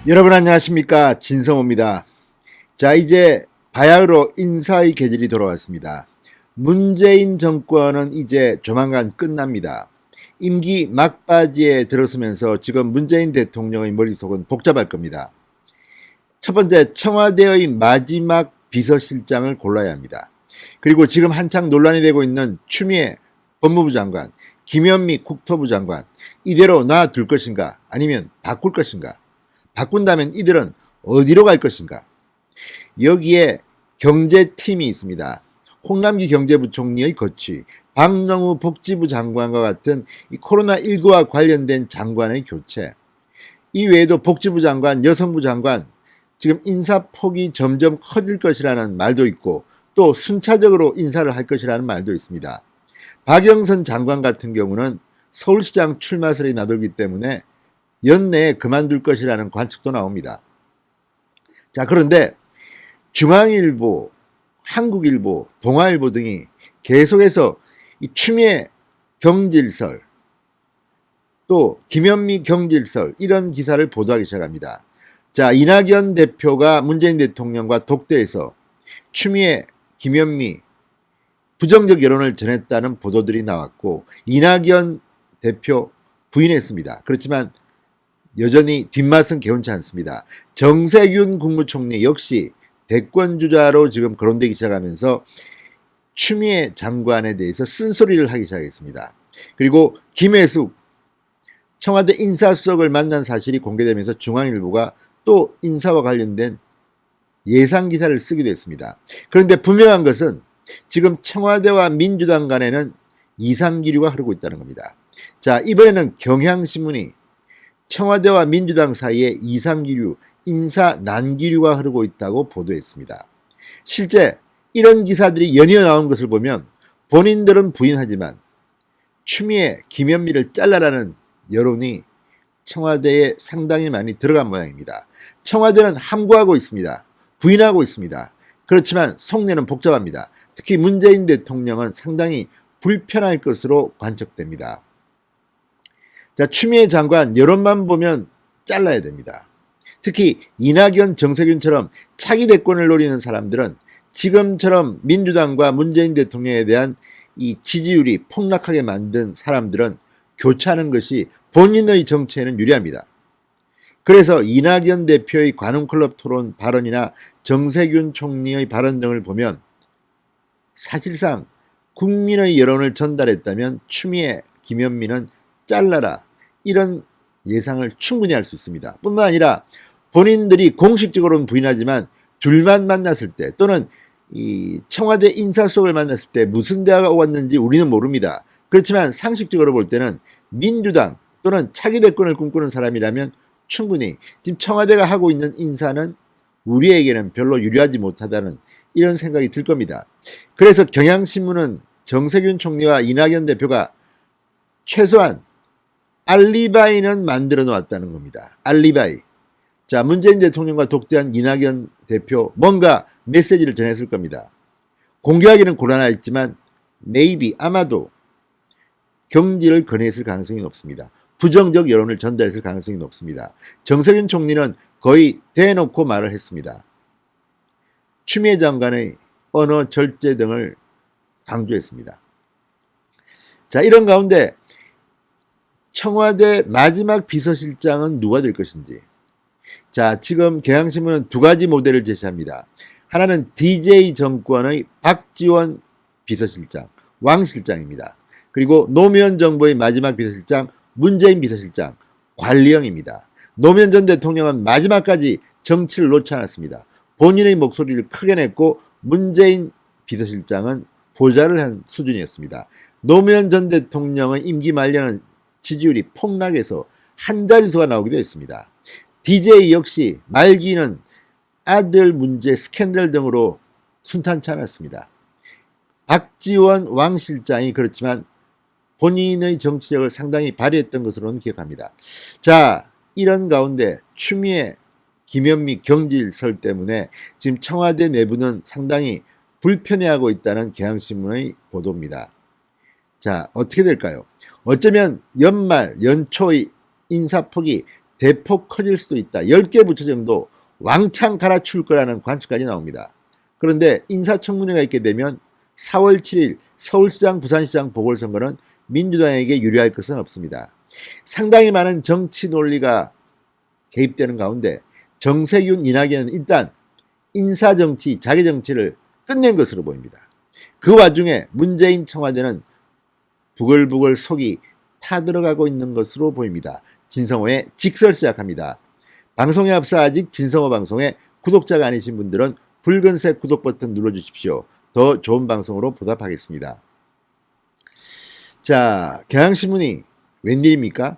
여러분 안녕하십니까, 진성호입니다. 자, 이제 바야흐로 인사의 계절이 돌아왔습니다. 문재인 정권은 이제 조만간 끝납니다. 임기 막바지에 들어서면서 지금 문재인 대통령의 머릿속은 복잡할 겁니다. 첫 번째, 청와대의 마지막 비서실장을 골라야 합니다. 그리고 지금 한창 논란이 되고 있는 추미애 법무부 장관, 김현미 국토부 장관, 이대로 놔둘 것인가 아니면 바꿀 것인가, 바꾼다면 이들은 어디로 갈 것인가. 여기에 경제팀이 있습니다. 홍남기 경제부총리의 거취, 박영우 복지부 장관과 같은 이 코로나19와 관련된 장관의 교체, 이 외에도 복지부 장관, 여성부 장관, 지금 인사폭이 점점 커질 것이라는 말도 있고 또 순차적으로 인사를 할 것이라는 말도 있습니다. 박영선 장관 같은 경우는 서울시장 출마설이 나돌기 때문에 연내에 그만둘 것이라는 관측도 나옵니다. 자, 그런데 중앙일보, 한국일보, 동아일보 등이 계속해서 이 추미애 경질설, 또 김현미 경질설, 이런 기사를 보도하기 시작합니다. 자, 이낙연 대표가 문재인 대통령과 독대에서 추미애, 김현미 부정적 여론을 전했다는 보도들이 나왔고 이낙연 대표 부인했습니다. 그렇지만 여전히 뒷맛은 개운치 않습니다. 정세균 국무총리 역시 대권주자로 지금 거론되기 시작하면서 추미애 장관에 대해서 쓴소리를 하기 시작했습니다. 그리고 김혜숙 청와대 인사수석을 만난 사실이 공개되면서 중앙일보가 또 인사와 관련된 예상기사를 쓰기도 했습니다. 그런데 분명한 것은 지금 청와대와 민주당 간에는 이상기류가 흐르고 있다는 겁니다. 자, 이번에는 경향신문이 청와대와 민주당 사이에 이상기류, 인사 난기류가 흐르고 있다고 보도했습니다. 실제 이런 기사들이 연이어 나온 것을 보면 본인들은 부인하지만 추미애, 김현미를 잘라라는 여론이 청와대에 상당히 많이 들어간 모양입니다. 청와대는 함구하고 있습니다. 부인하고 있습니다. 그렇지만 속내는 복잡합니다. 특히 문재인 대통령은 상당히 불편할 것으로 관측됩니다. 자, 추미애 장관 여론만 보면 잘라야 됩니다. 특히 이낙연, 정세균처럼 차기 대권을 노리는 사람들은 지금처럼 민주당과 문재인 대통령에 대한 이 지지율이 폭락하게 만든 사람들은 교체하는 것이 본인의 정치에는 유리합니다. 그래서 이낙연 대표의 관훈클럽 토론 발언이나 정세균 총리의 발언 등을 보면 사실상 국민의 여론을 전달했다면 추미애, 김현미는 잘라라, 이런 예상을 충분히 할 수 있습니다. 뿐만 아니라 본인들이 공식적으로는 부인하지만 둘만 만났을 때 또는 이 청와대 인사수석을 만났을 때 무슨 대화가 오갔는지 우리는 모릅니다. 그렇지만 상식적으로 볼 때는 민주당 또는 차기 대권을 꿈꾸는 사람이라면 충분히 지금 청와대가 하고 있는 인사는 우리에게는 별로 유리하지 못하다는 이런 생각이 들 겁니다. 그래서 경향신문은 정세균 총리와 이낙연 대표가 최소한 알리바이는 만들어 놓았다는 겁니다. 알리바이. 자, 문재인 대통령과 독대한 이낙연 대표 뭔가 메시지를 전했을 겁니다. 공개하기는 곤란하겠지만 maybe 아마도 경질을 건의했을 가능성이 높습니다. 부정적 여론을 전달했을 가능성이 높습니다. 정세균 총리는 거의 대놓고 말을 했습니다. 추미애 장관의 언어 절제 등을 강조했습니다. 자, 이런 가운데 청와대 마지막 비서실장은 누가 될 것인지. 자, 지금 경향신문은 두 가지 모델을 제시합니다. 하나는 DJ 정권의 박지원 비서실장, 왕 실장입니다. 그리고 노무현 정부의 마지막 비서실장, 문재인 비서실장, 관리형입니다. 노무현 전 대통령은 마지막까지 정치를 놓지 않았습니다. 본인의 목소리를 크게 냈고 문재인 비서실장은 보좌를 한 수준이었습니다. 노무현 전 대통령의 임기 말년은 지지율이 폭락해서 한 자릿수가 나오기도 했습니다. DJ 역시 말기는 아들 문제, 스캔들 등으로 순탄치 않았습니다. 박지원 왕 실장이 그렇지만 본인의 정치력을 상당히 발휘했던 것으로는 기억합니다. 자, 이런 가운데 추미애, 김현미 경질설 때문에 지금 청와대 내부는 상당히 불편해하고 있다는 경향신문의 보도입니다. 자, 어떻게 될까요? 어쩌면 연말, 연초의 인사폭이 대폭 커질 수도 있다. 10개 부처 정도 왕창 갈아치울 거라는 관측까지 나옵니다. 그런데 인사청문회가 있게 되면 4월 7일 서울시장, 부산시장 보궐선거는 민주당에게 유리할 것은 없습니다. 상당히 많은 정치 논리가 개입되는 가운데 정세균, 이낙연은 일단 인사정치, 자기정치를 끝낸 것으로 보입니다. 그 와중에 문재인 청와대는 부글부글 속이 타들어가고 있는 것으로 보입니다. 진성호의 직설 시작합니다. 방송에 앞서 아직 진성호 방송에 구독자가 아니신 분들은 붉은색 구독 버튼 눌러주십시오. 더 좋은 방송으로 보답하겠습니다. 자, 경향신문이 웬일입니까?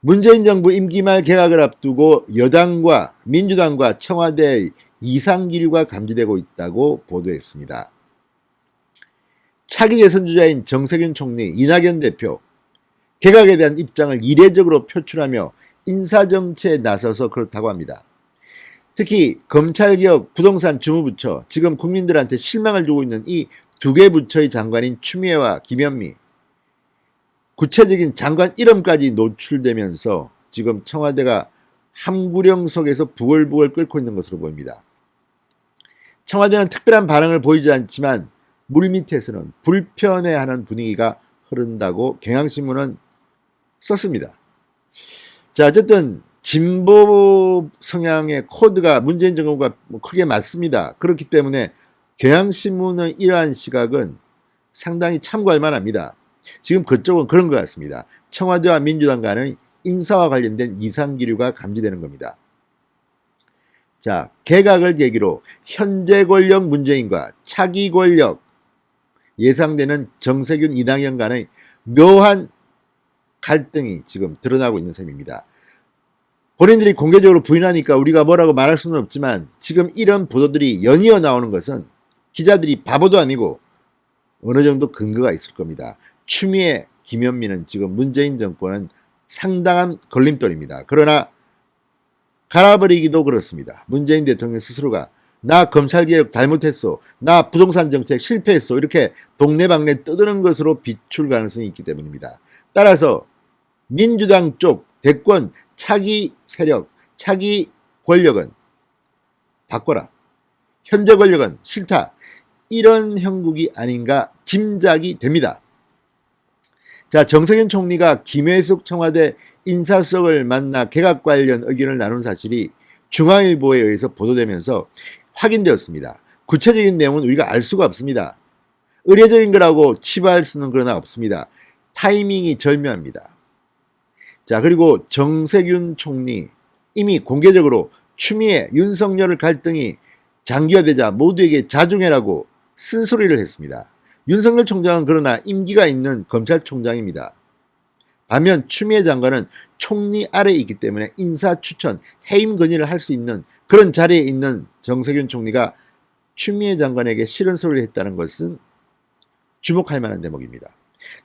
문재인 정부 임기 말 개각을 앞두고 여당과 민주당과 청와대의 이상기류가 감지되고 있다고 보도했습니다. 차기 대선 주자인 정세균 총리, 이낙연 대표, 개각에 대한 입장을 이례적으로 표출하며 인사정치에 나서서 그렇다고 합니다. 특히 검찰개혁, 부동산 주무부처, 지금 국민들한테 실망을 주고 있는 이 두 개 부처의 장관인 추미애와 김현미, 구체적인 장관 이름까지 노출되면서 지금 청와대가 함구령 속에서 부글부글 끓고 있는 것으로 보입니다. 청와대는 특별한 반응을 보이지 않지만 물밑에서는 불편해하는 분위기가 흐른다고 경향신문은 썼습니다. 자, 어쨌든 진보 성향의 코드가 문재인 정부가 크게 맞습니다. 그렇기 때문에 경향신문의 이러한 시각은 상당히 참고할 만합니다. 지금 그쪽은 그런 것 같습니다. 청와대와 민주당 간의 인사와 관련된 이상기류가 감지되는 겁니다. 자, 개각을 계기로 현재 권력 문재인과 차기 권력 예상되는 정세균, 이낙연 간의 묘한 갈등이 지금 드러나고 있는 셈입니다. 본인들이 공개적으로 부인하니까 우리가 뭐라고 말할 수는 없지만 지금 이런 보도들이 연이어 나오는 것은 기자들이 바보도 아니고 어느 정도 근거가 있을 겁니다. 추미애, 김현미는 지금 문재인 정권은 상당한 걸림돌입니다. 그러나 갈아버리기도 그렇습니다. 문재인 대통령 스스로가 나 검찰개혁 잘못했어, 나 부동산 정책 실패했어, 이렇게 동네방네 떠드는 것으로 비출 가능성이 있기 때문입니다. 따라서 민주당 쪽 대권 차기 세력, 차기 권력은 바꿔라, 현재 권력은 싫다, 이런 형국이 아닌가 짐작이 됩니다. 자, 정세균 총리가 김혜숙 청와대 인사수석을 만나 개각 관련 의견을 나눈 사실이 중앙일보에 의해서 보도되면서 확인되었습니다. 구체적인 내용은 우리가 알 수가 없습니다. 의례적인 거라고 치부할 수는 그러나 없습니다. 타이밍이 절묘합니다. 자, 그리고 정세균 총리 이미 공개적으로 추미애, 윤석열 갈등이 장기화되자 모두에게 자중해라고 쓴소리를 했습니다. 윤석열 총장은 그러나 임기가 있는 검찰총장입니다. 반면 추미애 장관은 총리 아래에 있기 때문에 인사 추천, 해임 건의를 할 수 있는 그런 자리에 있는 정세균 총리가 추미애 장관에게 싫은 소리를 했다는 것은 주목할 만한 대목입니다.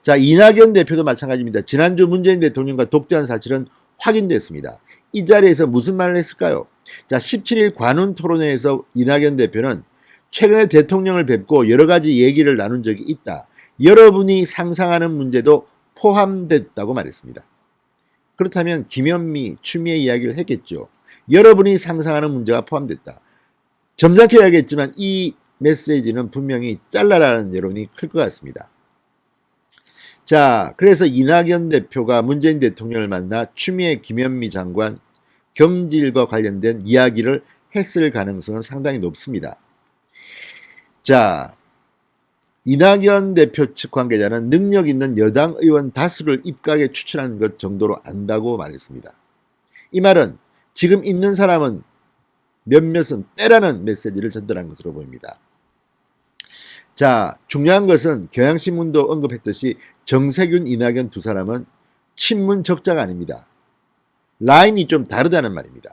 자, 이낙연 대표도 마찬가지입니다. 지난주 문재인 대통령과 독대한 사실은 확인됐습니다. 이 자리에서 무슨 말을 했을까요? 자, 17일 관훈 토론회에서 이낙연 대표는 최근에 대통령을 뵙고 여러 가지 얘기를 나눈 적이 있다. 여러분이 상상하는 문제도 포함됐다고 말했습니다. 그렇다면 김현미, 추미애 이야기를 했겠죠. 여러분이 상상하는 문제가 포함됐다. 점잖게 이야기했지만 이 메시지는 분명히 잘라라는 여론이 클 것 같습니다. 자, 그래서 이낙연 대표가 문재인 대통령을 만나 추미애, 김현미 장관 경질과 관련된 이야기를 했을 가능성은 상당히 높습니다. 자, 이낙연 대표 측 관계자는 능력 있는 여당 의원 다수를 입각에 추천한 것 정도로 안다고 말했습니다. 이 말은 지금 있는 사람은 몇몇은 빼라는 메시지를 전달한 것으로 보입니다. 자, 중요한 것은 경향신문도 언급했듯이 정세균, 이낙연 두 사람은 친문 적자가 아닙니다. 라인이 좀 다르다는 말입니다.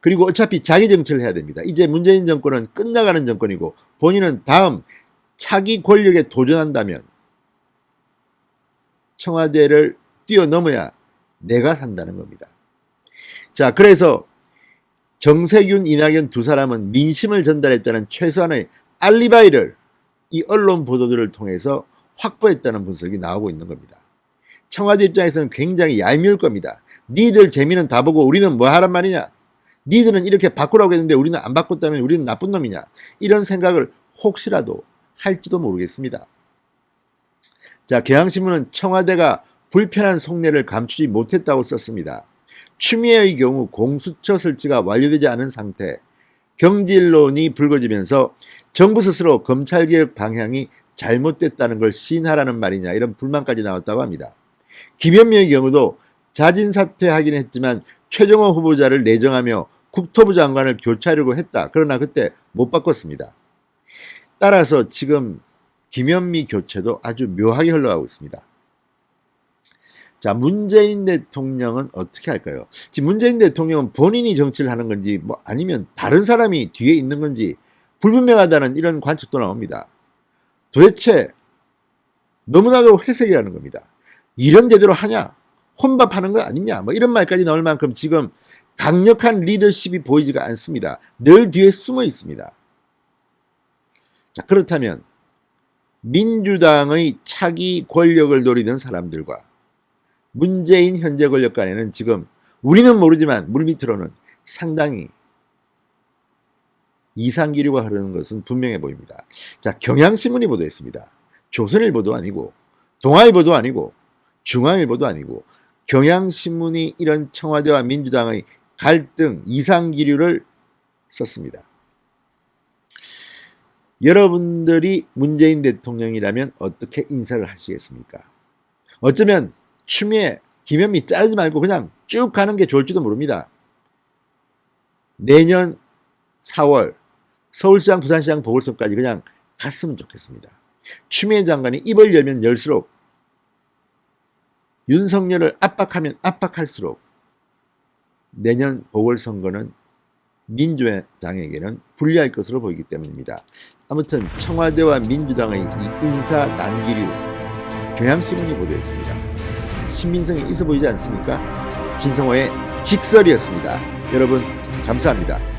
그리고 어차피 자기 정치를 해야 됩니다. 이제 문재인 정권은 끝나가는 정권이고 본인은 다음 차기 권력에 도전한다면 청와대를 뛰어넘어야 내가 산다는 겁니다. 자, 그래서 정세균, 이낙연 두 사람은 민심을 전달했다는 최소한의 알리바이를 이 언론 보도들을 통해서 확보했다는 분석이 나오고 있는 겁니다. 청와대 입장에서는 굉장히 얄미울 겁니다. 니들 재미는 다 보고 우리는 뭐 하란 말이냐? 니들은 이렇게 바꾸라고 했는데 우리는 안 바꿨다면 우리는 나쁜 놈이냐? 이런 생각을 혹시라도 할지도 모르겠습니다. 자, 경향신문은 청와대가 불편한 속내를 감추지 못했다고 썼습니다. 추미애의 경우 공수처 설치가 완료되지 않은 상태, 경질론이 불거지면서 정부 스스로 검찰개혁 방향이 잘못됐다는 걸 시인하라는 말이냐, 이런 불만까지 나왔다고 합니다. 김현미의 경우도 자진 사퇴하긴 했지만 최종호 후보자를 내정하며 국토부 장관을 교체하려고 했다. 그러나 그때 못 바꿨습니다. 따라서 지금 김현미 교체도 아주 묘하게 흘러가고 있습니다. 자, 문재인 대통령은 어떻게 할까요? 지금 문재인 대통령은 본인이 정치를 하는 건지 뭐 아니면 다른 사람이 뒤에 있는 건지 불분명하다는 이런 관측도 나옵니다. 도대체 너무나도 회색이라는 겁니다. 이런 제대로 하냐? 혼밥하는 거 아니냐? 뭐 이런 말까지 나올 만큼 지금 강력한 리더십이 보이지가 않습니다. 늘 뒤에 숨어 있습니다. 자, 그렇다면 민주당의 차기 권력을 노리는 사람들과 문재인 현재 권력 간에는 지금 우리는 모르지만 물밑으로는 상당히 이상기류가 흐르는 것은 분명해 보입니다. 자, 경향신문이 보도했습니다. 조선일보도 아니고 동아일보도 아니고 중앙일보도 아니고 경향신문이 이런 청와대와 민주당의 갈등, 이상기류를 썼습니다. 여러분들이 문재인 대통령이라면 어떻게 인사를 하시겠습니까? 어쩌면 추미애, 김현미 자르지 말고 그냥 쭉 가는 게 좋을지도 모릅니다. 내년 4월 서울시장, 부산시장 보궐선거까지 그냥 갔으면 좋겠습니다. 추미애 장관이 입을 열면 열수록 윤석열을 압박하면 압박할수록 내년 보궐선거는 민주당에게는 불리할 것으로 보이기 때문입니다. 아무튼 청와대와 민주당의 이 인사 난기류, 경향신문이 보도했습니다. 신빙성이 있어 보이지 않습니까? 진성호의 직설이었습니다. 여러분 감사합니다.